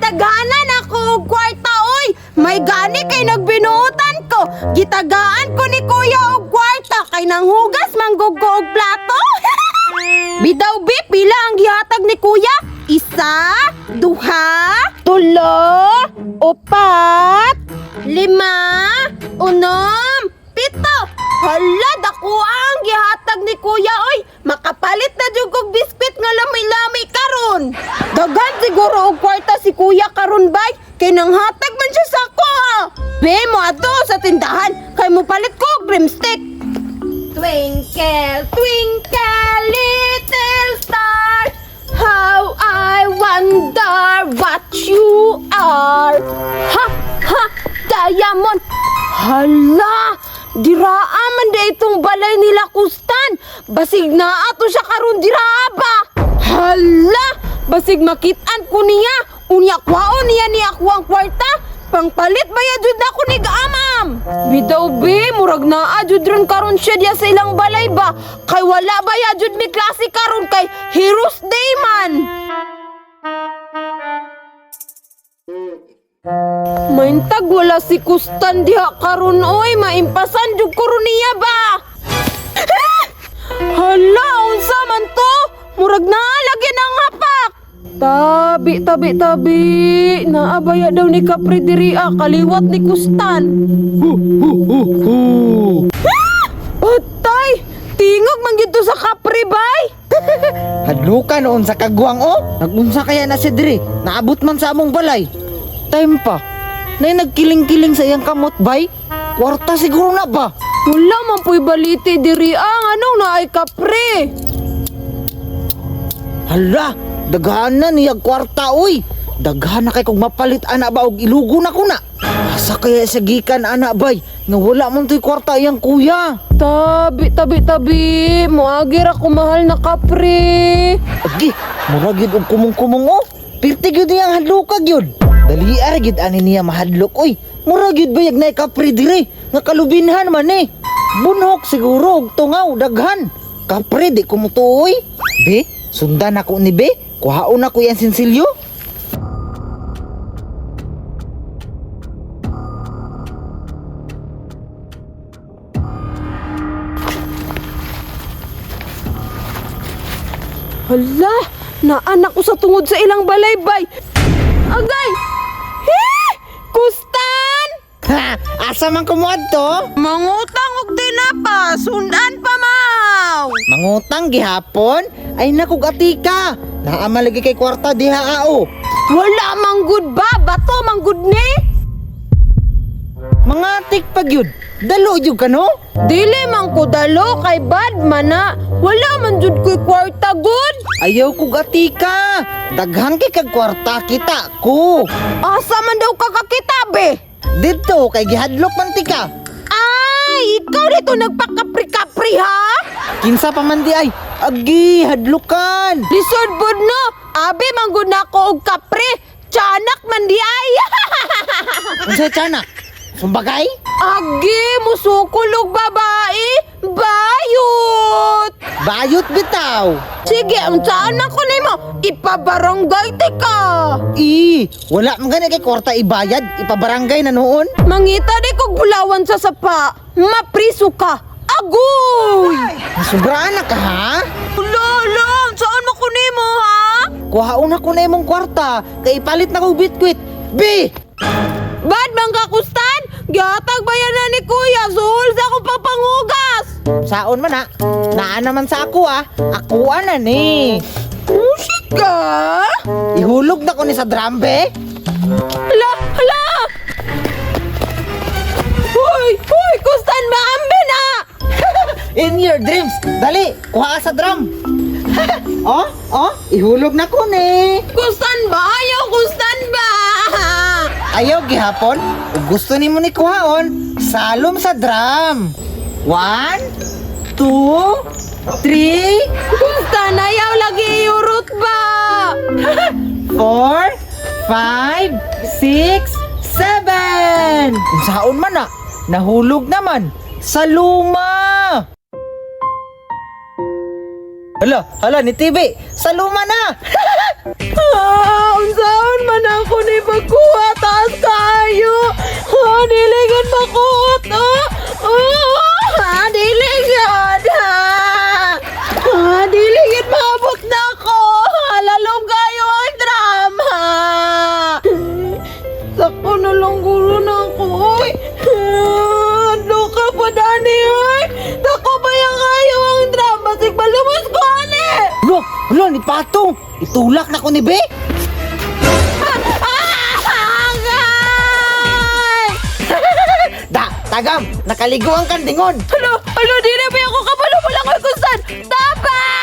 gitaganan ako og kwarta oy. May gani kay nagbinuutan ko. Gitagaan ko ni kuya og kwarta kay nanghugas manggugo og plato. Bitaw bi pila ang gihatag ni kuya? Isa, duha, tulo, upat, lima, unom, pito. Hala, dako ang gihatag ni kuya oy. Makapalit na jud kog biskwit nga lami-lami karon. Daghan siguro og kwarta si kuya karon bay. Kay nanghatag man siya sa ko. Be mo ato sa tindahan kay mo palit ko og brimstick. Twinkle, twinkle, little star, how I wonder what you are. Ha, ha, diamond. Hala, diraa man da itong balay nila kustan. Basig na ato siya karon diraa ba? Hala, basig makitaan ko niya. Unya kwaon niya ni ako ang kwarta. Pangpalit baya jud na ko ni gaamam. Bitaw be, murag naa jud ron karon siya diya sa ilang balay ba? Kay wala baya jud mi klase karon kay Heroes Day man. Maintag wala si kustan diha karon oy, maimpasan jud ko ron niya ba? Hala, unsa man to? Murag naa lagi nang hapak. Tabi. Naabaya daw ni Kapre diriya kaliwat ni kustan. Patay! Tingog man gito sa Kapre bay. Hadluka noon sa kagwang o. Nagunsa kaya na si Diri. Naabot man sa among balay. Time pa. Nay nagkiling-kiling sa iyang kamot bay. Kwarta siguro na ba? Wala man po'y balite diriya. Anong naay Kapre? Hala, daghan na niya kwarta oy. Daghan na kay kog mapalit ana ba og ilugo na ko na. Asa kaya sa gikan ana bay nga wala man to'y kwarta iyang kuya. Tabi. Muagir ako mahal na Kapre. Agi, muragid og kumong-kumong o. Pirti gyud niyang hadlokag yun. Dali ara gid ani niya mahadlok oy. Muragid bayag na Kapre dire nga kalubinhan man eh. Bunhok siguro og tungaw daghan. Kapre di ko mutuoy. Be, sundan ako ni Be. Kuhaon ako yan sinsilyo. Hala, naanak ko sa tungod sa ilang balaybay. Agay! Kustan! Ha, asa man kumuad to? Mangutang og tinapa, sundan pa maw. Mangutang gihapon? Ay nakog atika. Naamalagi kay kwarta diha ao. Wala manggod ba? Bato manggod ni? Mga atik pag yun. Dalo yun ka no? Dili man ko dalo kay bad mana. Wala man jud ko'y kwarta good. Ayaw kog atika. Daghang kay kag kwarta kita ko. Asa man daw kakakita be? Dito kay gihadlok man tika. Ay, ikaw dito nagpakapri-kapri ha? Kinsa pa man di ay. Agi, hadlukan. Lisod bud no. Abi manggod na ako og kapre. Tiyanak man di ay. Unsay tiyanak? Sumbagay? Agi, musukulog babae. Bayot. Bayot bitaw. Sige, ang tiyanak ko nimo. Ipabarangay tika. Wala man gani kay kwarta ibayad. Ipabarangay na noon. Mangita di kog bulawan sa sapa. Mapriso ka. Agoy! Nasubraan na ka ha? Lolo, saan mo ko nimo ha? Kuhaon ako na imong kwarta. Kay ipalit na kong bitkwit. B! Bad bang kakustan? Gihatag bayan na ni kuya. Suhol sa akong papangugas. Saon man ha? Naa naman sa ako ha? Akuan na ni. Musik ka? Ihulog na ko ni sa drambe. Hala! Hoy! Kustan maambi na! In your dreams. Dali, kuha ka sa drum. Ihulog na ko ni. Kustan ba? Ayaw kustan ba? Ayaw gihapon. Ug gusto nimo ni kuhaon, salom sa drum. 1, 2, 3, Kustan ayaw lagi iurot ba? 4, 5, 6, 7. Unsaon man na? Nahulog naman sa luma. Hala, ni TV. Sa luma na. Unsaon man ako ni ani, oy. Dako ba yung kayo ang drama? Sigbalumos ko, ani. Lo, ni Patong. Itulak na ko ni Be. Tagam, nakaligo ang kandingon. Alo, di na ba ako kabalo mo lang ako kusan? Tapa!